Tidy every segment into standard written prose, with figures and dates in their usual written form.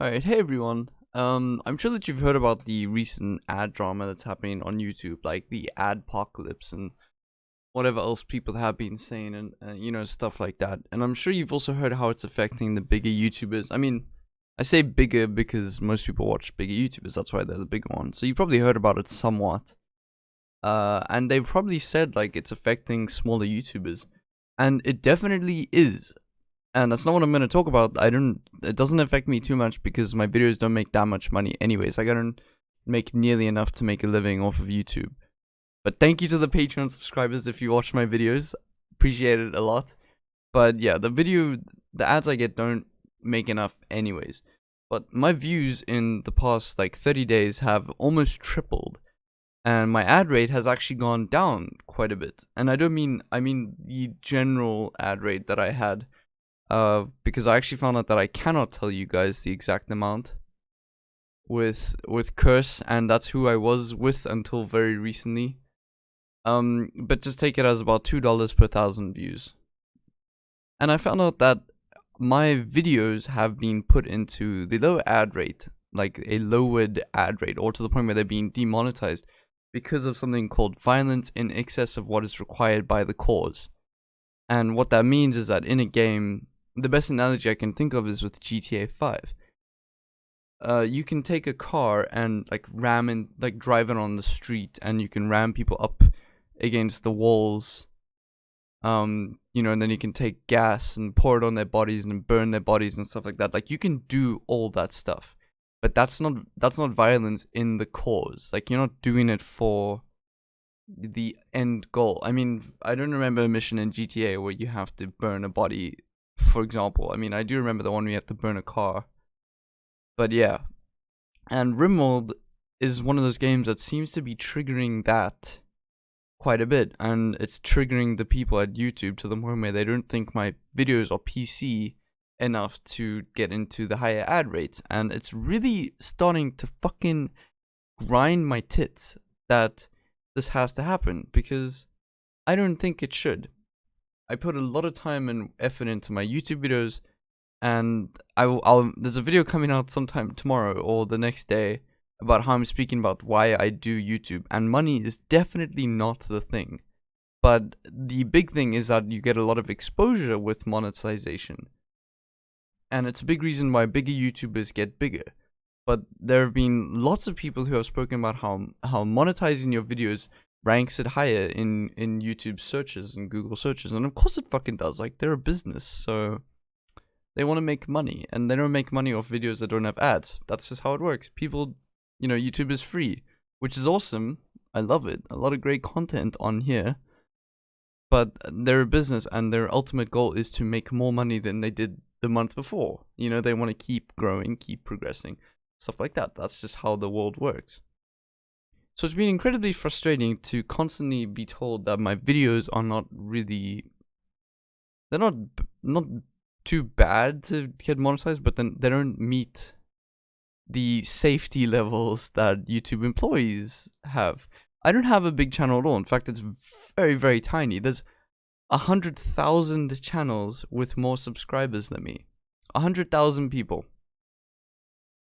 Alright, hey everyone. I'm sure that you've heard about the recent ad drama that's happening on YouTube, like the adpocalypse and whatever else people have been saying and, stuff like that. And I'm sure you've also heard how it's affecting the bigger YouTubers. I mean, I say bigger because most people watch bigger YouTubers, that's why they're the bigger ones. So you probably heard about it somewhat. And they've probably said, like, it's affecting smaller YouTubers. And it definitely is. And that's not what I'm going to talk about. It doesn't affect me too much because my videos don't make that much money anyways. I don't make nearly enough to make a living off of YouTube. But thank you to the Patreon subscribers if you watch my videos. Appreciate it a lot. But yeah, the ads I get don't make enough anyways. But my views in the past like 30 days have almost tripled. And my ad rate has actually gone down quite a bit. And I mean the general ad rate that I had. Because I actually found out that I cannot tell you guys the exact amount with Curse, and that's who I was with until very recently. But just take it as about $2 per 1,000 views. And I found out that my videos have been put into the low ad rate, like a lowered ad rate, or to the point where they're being demonetized because of something called violence in excess of what is required by the cause. And what that means is that in a game, the best analogy I can think of is with GTA 5. You can take a car and drive it on the street, and you can ram people up against the walls. And then you can take gas and pour it on their bodies and burn their bodies and stuff like that. Like, you can do all that stuff, but that's not violence in the cause. Like, you're not doing it for the end goal. I mean, I don't remember a mission in GTA where you have to burn a body, for example. I mean, I do remember the one where you have to burn a car. But yeah. And RimWorld is one of those games that seems to be triggering that quite a bit. And it's triggering the people at YouTube to the point where they don't think my videos are PC enough to get into the higher ad rates. And it's really starting to fucking grind my tits that this has to happen, because I don't think it should. I put a lot of time and effort into my YouTube videos, and there's a video coming out sometime tomorrow or the next day about how I'm speaking about why I do YouTube, and money is definitely not the thing. But the big thing is that you get a lot of exposure with monetization. And it's a big reason why bigger YouTubers get bigger. But there have been lots of people who have spoken about how monetizing your videos ranks it higher in YouTube searches and Google searches. And of course it fucking does. Like, they're a business, so they want to make money. And they don't make money off videos that don't have ads. That's just how it works. People, YouTube is free, which is awesome. I love it. A lot of great content on here. But they're a business, and their ultimate goal is to make more money than they did the month before. They want to keep growing, keep progressing, stuff like that. That's just how the world works. So it's been incredibly frustrating to constantly be told that my videos are not really... They're not too bad to get monetized, but then they don't meet the safety levels that YouTube employees have. I don't have a big channel at all. In fact, it's very, very tiny. There's 100,000 channels with more subscribers than me. 100,000 people.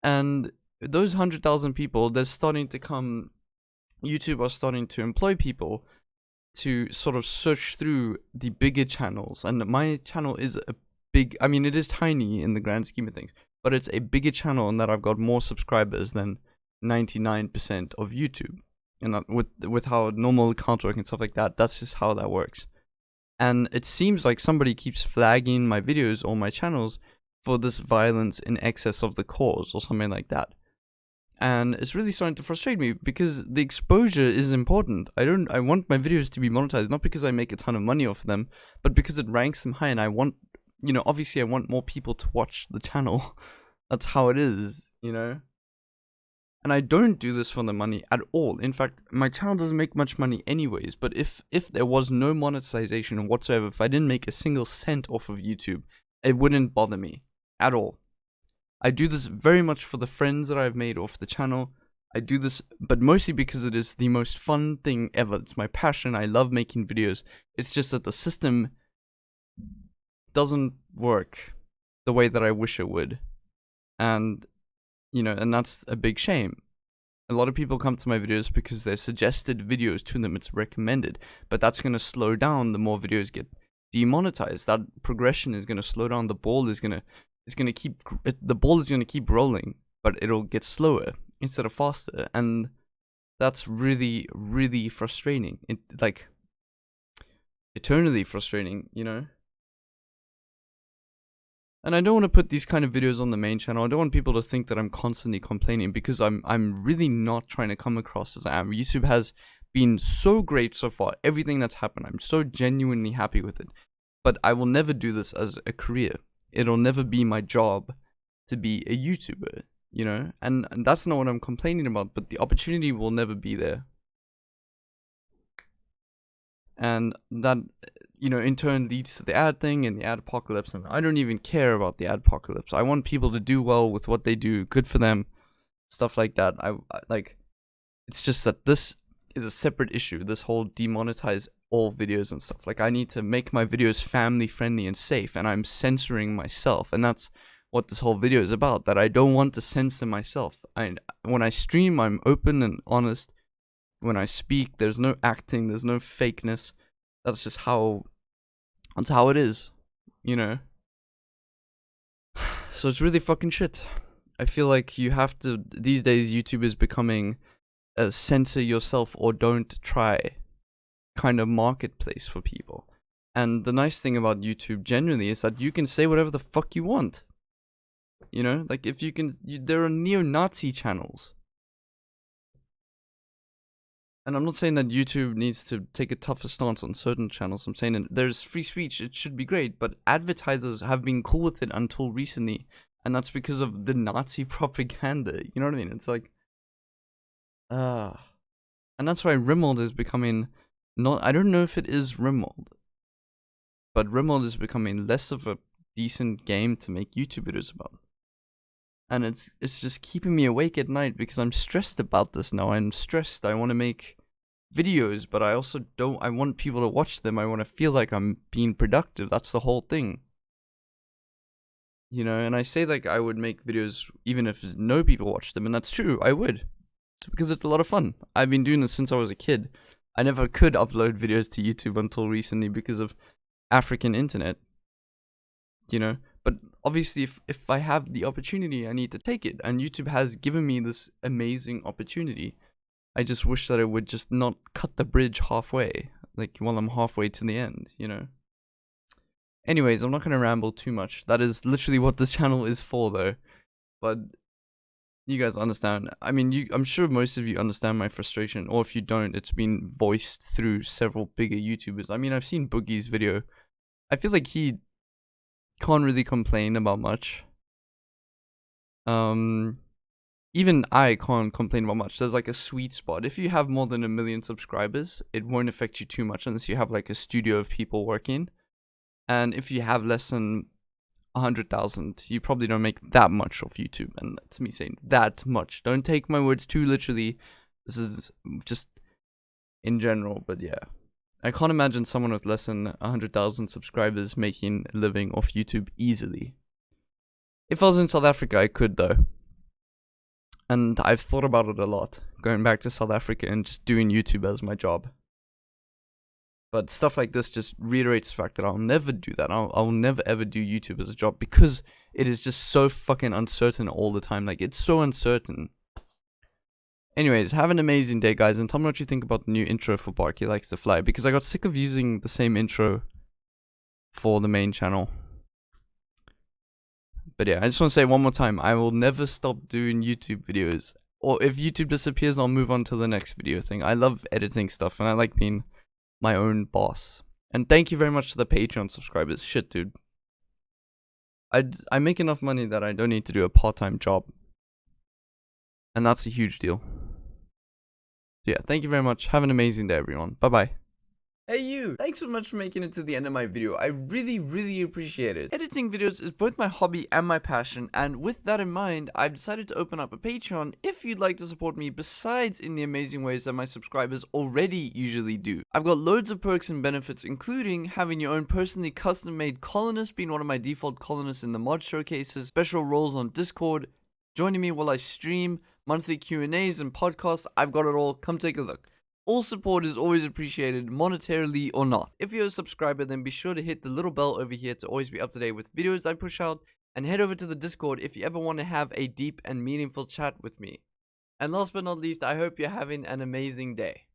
And those 100,000 people, YouTube are starting to employ people to sort of search through the bigger channels. And my channel is it is tiny in the grand scheme of things, but it's a bigger channel in that I've got more subscribers than 99% of YouTube. And that with how normal accounts work and stuff like that, that's just how that works. And it seems like somebody keeps flagging my videos or my channels for this violence in excess of the cause or something like that. And it's really starting to frustrate me because the exposure is important. I want my videos to be monetized, not because I make a ton of money off of them, but because it ranks them high, and I want, obviously I want more people to watch the channel. That's how it is, And I don't do this for the money at all. In fact, my channel doesn't make much money anyways, but if there was no monetization whatsoever, if I didn't make a single cent off of YouTube, it wouldn't bother me at all. I do this very much for the friends that I've made off the channel. I do this, but mostly because it is the most fun thing ever. It's my passion. I love making videos. It's just that the system doesn't work the way that I wish it would. And You know, and that's a big shame. A lot of people come to my videos because they're suggested videos to them, it's recommended, but that's going to slow down the more videos get demonetized. That progression is going to slow down. The ball is going to keep rolling, but it'll get slower instead of faster, and that's really, really frustrating. Like, eternally frustrating, you know? And I don't want to put these kind of videos on the main channel. I don't want people to think that I'm constantly complaining, because I'm really not trying to come across as I am. YouTube has been so great so far. Everything that's happened, I'm so genuinely happy with it. But I will never do this as a career. It'll never be my job to be a YouTuber, you know? And that's not what I'm complaining about, but the opportunity will never be there. And that, you know, in turn leads to the ad thing and the ad apocalypse, and I don't even care about the ad apocalypse. I want people to do well with what they do, good for them, stuff like that. I like, it's just that this is a separate issue, this whole demonetize all videos and stuff. Like, I need to make my videos family friendly and safe, and I'm censoring myself, and that's what this whole video is about, that I don't want to censor myself. When I stream, I'm open and honest. When I speak, there's no acting, there's no fakeness. That's just how it is, you know? So it's really fucking shit. I feel like you have to, these days, YouTube is becoming a censor yourself or don't try kind of marketplace for people. And the nice thing about YouTube generally is that you can say whatever the fuck you want. You know, like, if you can, there are neo-Nazi channels. And I'm not saying that YouTube needs to take a tougher stance on certain channels. I'm saying that there's free speech, it should be great, but advertisers have been cool with it until recently, and that's because of the Nazi propaganda, you know what I mean? It's like, and that's why Rimworld is becoming, I don't know if it is Rimworld, but Rimworld is becoming less of a decent game to make YouTube videos about. And it's just keeping me awake at night, because I'm stressed about this now. I'm stressed. I want to make videos, but I also I want people to watch them. I want to feel like I'm being productive. That's the whole thing. You know, and I say like I would make videos even if no people watch them, and that's true, I would. It's because it's a lot of fun. I've been doing this since I was a kid. I never could upload videos to YouTube until recently because of African internet. You know? But obviously, if I have the opportunity, I need to take it. And YouTube has given me this amazing opportunity. I just wish that it would just not cut the bridge halfway. Like, while I'm halfway to the end, you know? Anyways, I'm not going to ramble too much. That is literally what this channel is for, though. But you guys understand. I mean, I'm sure most of you understand my frustration. Or if you don't, it's been voiced through several bigger YouTubers. I mean, I've seen Boogie's video. I feel like he can't really complain about much. Even I can't complain about much. There's like a sweet spot. If you have more than 1 million subscribers, it won't affect you too much unless you have like a studio of people working. And if you have less than 100,000, you probably don't make that much off YouTube. And that's me saying that much. Don't take my words too literally. This is just in general, but yeah. I can't imagine someone with less than 100,000 subscribers making a living off YouTube easily. If I was in South Africa, I could though. And I've thought about it a lot, going back to South Africa and just doing YouTube as my job. But stuff like this just reiterates the fact that I'll never do that. I'll never ever do YouTube as a job, because it is just so fucking uncertain all the time. Like, it's so uncertain. Anyways, have an amazing day, guys, and tell me what you think about the new intro for Barky Likes to Fly, because I got sick of using the same intro for the main channel. But yeah, I just want to say one more time, I will never stop doing YouTube videos. Or if YouTube disappears, I'll move on to the next video thing. I love editing stuff, and I like being my own boss. And thank you very much to the Patreon subscribers. Shit, dude. I make enough money that I don't need to do a part-time job. And that's a huge deal. So yeah, thank you very much. Have an amazing day, everyone. Bye-bye. Hey you! Thanks so much for making it to the end of my video. I really, really appreciate it. Editing videos is both my hobby and my passion, and with that in mind, I've decided to open up a Patreon if you'd like to support me besides in the amazing ways that my subscribers already usually do. I've got loads of perks and benefits, including having your own personally custom-made colonist, being one of my default colonists in the mod showcases, special roles on Discord, joining me while I stream, monthly Q&As and podcasts. I've got it all. Come take a look. All support is always appreciated, monetarily or not. If you're a subscriber, then be sure to hit the little bell over here to always be up to date with videos I push out, and head over to the Discord if you ever want to have a deep and meaningful chat with me. And last but not least, I hope you're having an amazing day.